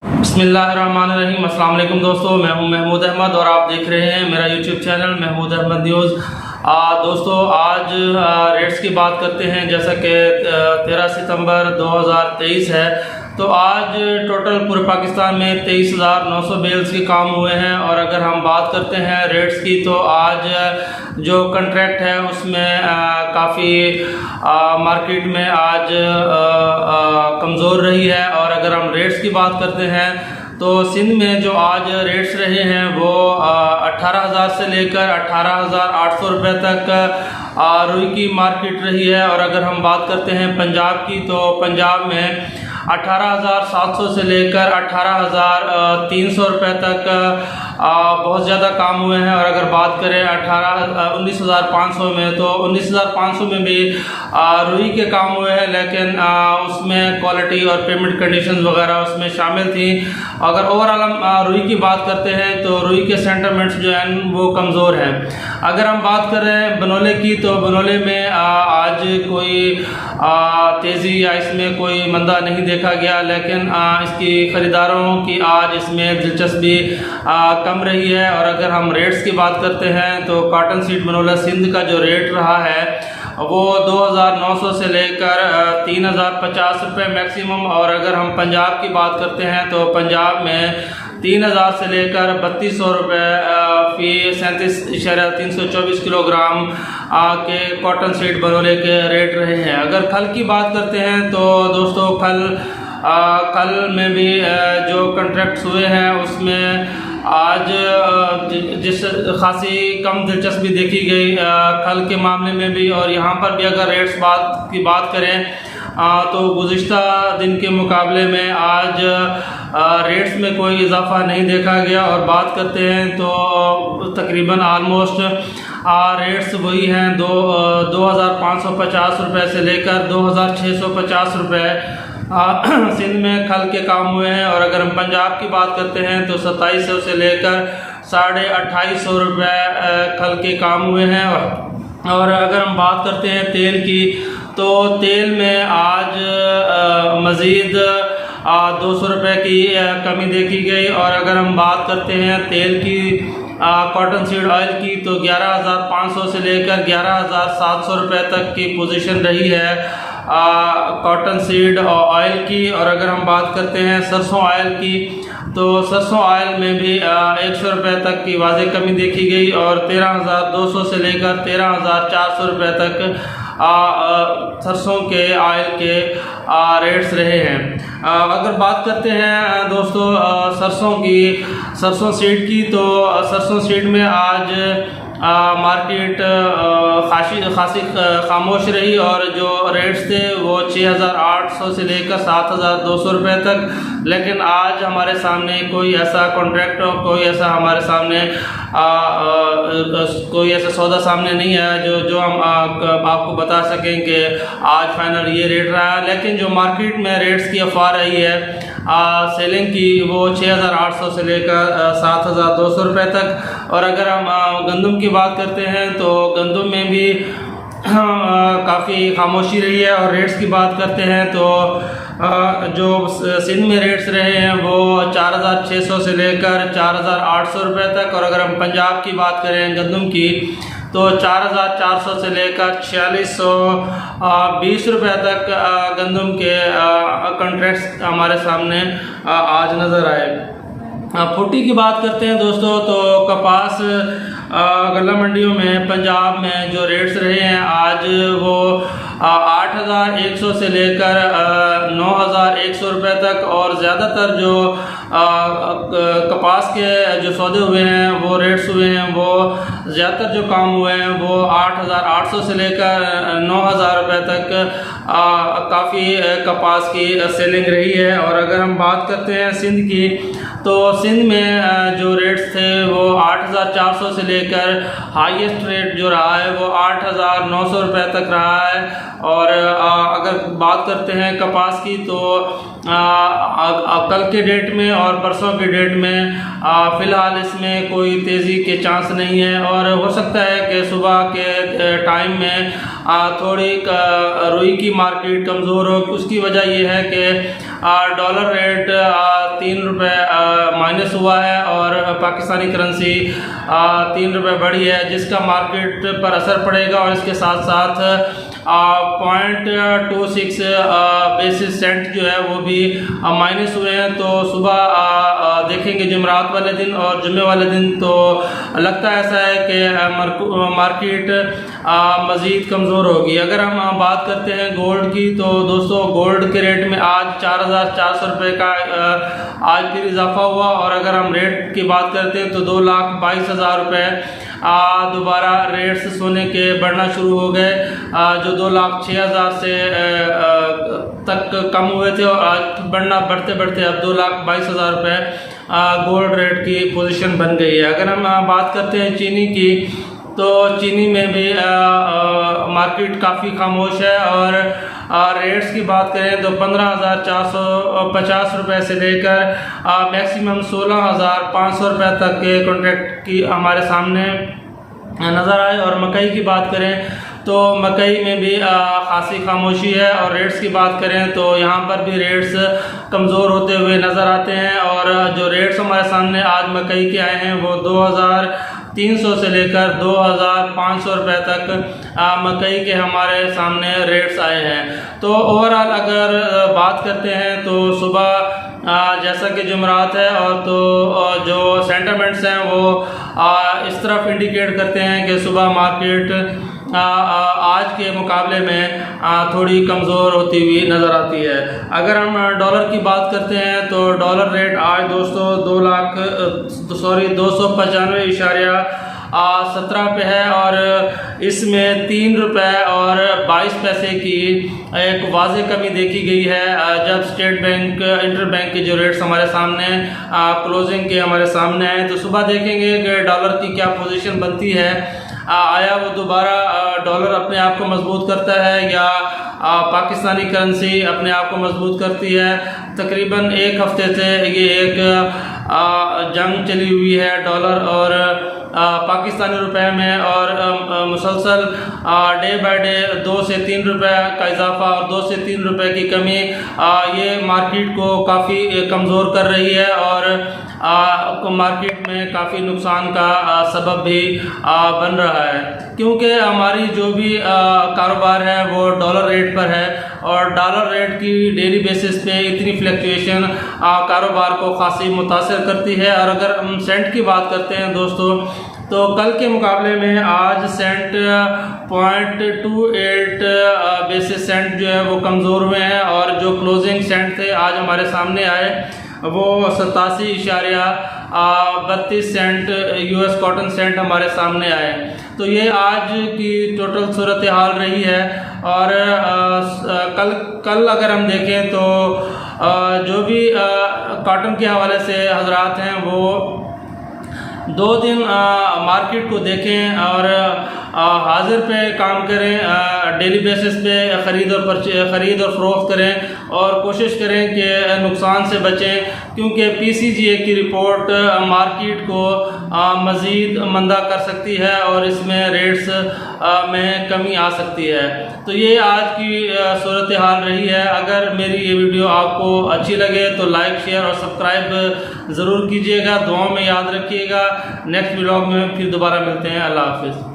बिस्मिल्लाहिर्रहमानिर्रहीम। अस्सलाम वालेकुम दोस्तों, मैं हूं महमूद अहमद और आप देख रहे हैं मेरा YouTube channel Mahmood Ahmed news. दोस्तों आज रेट्स की बात करते हैं। जैसा कि 13 सितंबर 2023 है, तो आज टोटल पूरे पाकिस्तान में 23,900 बेल्स के काम हुए हैं। और अगर हम बात करते हैं रेट्स की, तो आज जो कंट्रैक्ट है उसमें काफ़ी मार्केट में आज कमज़ोर रही है। और अगर हम रेट्स की बात करते हैं तो सिंध में जो आज रेट्स रहे हैं वो 18,000 से लेकर 18,800 रुपये तक रुई की मार्केट रही है। और अगर हम बात करते हैं पंजाब की, तो पंजाब में 18,700 से लेकर 18,300 रुपये तक बहुत ज़्यादा काम हुए हैं। और अगर बात करें 19,500 में, तो 19,500 में भी रुई के काम हुए हैं, लेकिन उसमें क्वालिटी और पेमेंट कंडीशन वगैरह उसमें शामिल थी। अगर ओवरऑल हम रुई की बात करते हैं तो रुई के सेंटिमेंट्स जो हैं वो कमज़ोर हैं। अगर हम बात कर रहे हैं बनोले की, तो बनोले में आज कोई तेज़ी या इसमें कोई मंदा नहीं देखा गया, लेकिन इसकी ख़रीदारों की आज इसमें दिलचस्पी कम रही है। और अगर हम रेट्स की बात करते हैं तो कॉटन सीड बनोला सिंध का जो रेट रहा है वो 2,900 से लेकर 3,050 रुपये मैक्सिमम। और अगर हम पंजाब की बात करते हैं तो पंजाब में 3,000 से लेकर 3,200 रुपये फी 37.324 किलोग्राम के कॉटन सीड बनोले के रेट रहे हैं। अगर खल की बात करते हैं तो दोस्तों खल में भी जो कॉन्ट्रैक्ट्स हुए हैं उसमें आज जिस खासी कम दिलचस्पी देखी गई खल के मामले में भी। और यहाँ पर भी अगर रेट्स की बात करें तो गुज़िश्ता दिन के मुकाबले में आज रेट्स में कोई इजाफा नहीं देखा गया। और बात करते हैं तो तकरीबन आलमोस्ट रेट्स वही हैं 2,550 रुपये से लेकर 2,650 रुपये सिंध में खल के काम हुए हैं। और अगर हम पंजाब की बात करते हैं तो 2,700 से लेकर 2,550 रुपये खल के काम हुए हैं। और अगर हम बात करते हैं तेल की, तो तेल में आज मज़ीद 200 रुपये की कमी देखी गई। और अगर हम बात करते हैं तेल की कॉटन सीड ऑयल की, तो 11,500 से लेकर 11,700 रुपये तक की पोजीशन रही है कॉटन सीड ऑयल की। और अगर हम बात करते हैं सरसों ऑयल की, तो सरसों ऑयल में भी 100 रुपये तक की वाज़ेह कमी देखी गई। और 13,200 से लेकर 13,400 रुपये तक सरसों के ऑयल के रेट्स रहे हैं। अगर बात करते हैं दोस्तों सरसों सीड की, तो सरसों सीड में आज मार्केट खासी खामोश रही। और जो रेट्स थे वो 6,800 से लेकर 7,200 रुपये तक। लेकिन आज हमारे सामने कोई ऐसा कॉन्ट्रैक्ट और कोई ऐसा हमारे सामने कोई ऐसा सौदा सामने नहीं है जो हम आपको बता सकें कि आज फाइनल ये रेट रहा है। लेकिन जो मार्केट में रेट्स की अफवाह रही है सेलिंग की, वो 6,800 से लेकर 7,200 रुपये तक। और अगर हम गंदम की बात करते हैं तो गंदम में भी काफ़ी खामोशी रही है। और रेट्स की बात करते हैं तो जो सिंध में रेट्स रहे हैं वो 4,600 से लेकर 4,800 रुपये तक। और अगर हम पंजाब की बात करें गंदम की, तो 4,400 से लेकर 4,620 रुपये तक गंदम के कॉन्ट्रैक्ट्स हमारे सामने आज नज़र आए। फुटी की बात करते हैं दोस्तों, तो कपास गल्ला मंडियों में पंजाब में जो रेट्स रहे हैं आज वो 8,100 से लेकर 9,100 रुपये तक। और ज़्यादातर जो कपास के जो सौदे हुए हैं वो रेट्स हुए हैं, वो ज़्यादातर जो काम हुए हैं वो 8,800 से लेकर 9,000 रुपये तक काफ़ी कपास की सेलिंग रही है। और अगर हम बात करते हैं सिंध की, तो सिंध में जो रेट्स थे वो 8,400 से लेकर हाईएस्ट रेट जो रहा है वो 8,900 रुपये तक रहा है। और अगर बात करते हैं कपास की, तो कल के डेट में और परसों के डेट में फ़िलहाल इसमें कोई तेज़ी के चांस नहीं है। और हो सकता है कि सुबह के टाइम में थोड़ी रुई की मार्केट कमज़ोर हो। उसकी वजह यह है कि डॉलर रेट 3 रुपये माइनस हुआ है और पाकिस्तानी करेंसी 3 रुपये बढ़ी है, जिसका मार्केट पर असर पड़ेगा। और इसके साथ साथ 0.26 बेसिस सेंट जो है वो भी माइनस हुए हैं। तो सुबह देखेंगे जुमेरात वाले दिन और जुम्मे वाले दिन, तो लगता है ऐसा है कि मार्केट मज़ीद कमज़ोर होगी। अगर हम बात करते हैं गोल्ड की, तो दोस्तों गोल्ड के रेट में आज 4,400 रुपये का आज फिर इजाफा हुआ। और अगर हम रेट की बात करते हैं तो 2,22,000 रुपये दोबारा रेट्स सोने के बढ़ना शुरू हो गए, जो 2,06,000 से तक कम हुए थे, और आज बढ़ते बढ़ते अब 2,22,000 रुपये गोल्ड रेट की पोजीशन बन गई है। अगर हम बात करते हैं चीनी की, तो चीनी में भी मार्केट काफ़ी खामोश है। और रेट्स की बात करें तो 15,450 रुपये से लेकर मैक्सिमम 16,500 रुपये तक के कॉन्ट्रैक्ट की हमारे सामने नज़र आए। और मकई की बात करें तो मकई में भी खासी खामोशी है। और रेट्स की बात करें तो यहाँ पर भी रेट्स कमज़ोर होते हुए नज़र आते हैं। और जो रेट्स हमारे सामने आज मकई के आए हैं वो 2,300 से लेकर 2,500 रुपये तक मकई के हमारे सामने रेट्स आए हैं। तो ओवरऑल अगर बात करते हैं तो सुबह जैसा कि जुमेरात है, और तो जो सेंटिमेंट्स हैं वो इस तरफ इंडिकेट करते हैं कि सुबह मार्केट आज के मुकाबले में थोड़ी कमज़ोर होती हुई नज़र आती है। अगर हम डॉलर की बात करते हैं तो डॉलर रेट आज दोस्तों 295.17 पे है। और इसमें 3 रुपये और 22 पैसे की एक वाज़ेह कमी देखी गई है, जब स्टेट बैंक इंटर बैंक के जो रेट्स हमारे सामने क्लोजिंग के हमारे सामने आए। तो सुबह देखेंगे कि डॉलर की क्या पोजीशन बनती है, आया वो दोबारा डॉलर अपने आप को मजबूत करता है या पाकिस्तानी करेंसी अपने आप को मजबूत करती है। तकरीबन एक हफ्ते से ये एक जंग चली हुई है डॉलर और पाकिस्तानी रुपए में, और मुसलसल डे बाय डे 2 से 3 रुपए का इजाफा और 2 से 3 रुपए की कमी ये मार्केट को काफ़ी कमज़ोर कर रही है और मार्केट में काफ़ी नुकसान का सबब भी बन रहा है, क्योंकि हमारी जो भी कारोबार है वो डॉलर रेट पर है। और डॉलर रेट की डेली बेसिस पे इतनी फ्लक्चुएशन कारोबार को खासी मुतासर करती है। और अगर हम सेंट की बात करते हैं दोस्तों, तो कल के मुकाबले में आज सेंट 0.28 बेसिस सेंट जो है वो कमज़ोर हुए हैं, और जो क्लोजिंग सेंट थे आज हमारे सामने आए वो 87.32 सेंट यूएस कॉटन सेंट हमारे सामने आए। तो ये आज की टोटल सूरत हाल रही है। और कल अगर हम देखें तो जो भी कॉटन के हवाले से हजरात हैं वो 2 दिन मार्केट को देखें और हाजिर पे काम करें, डेली बेसिस पे ख़रीद और फ़रोख्त करें और कोशिश करें कि नुकसान से बचें, क्योंकि पीसीजीए की रिपोर्ट मार्केट को मज़ीद मंदा कर सकती है और इसमें रेट्स में कमी आ सकती है। तो ये आज की सूरत हाल रही है। अगर मेरी ये वीडियो आपको अच्छी लगे तो लाइक, शेयर और सब्सक्राइब ज़रूर कीजिएगा। दुआओं में याद रखिएगा। नेक्स्ट व्लॉग में फिर दोबारा मिलते हैं। अल्लाह हाफ़िज़।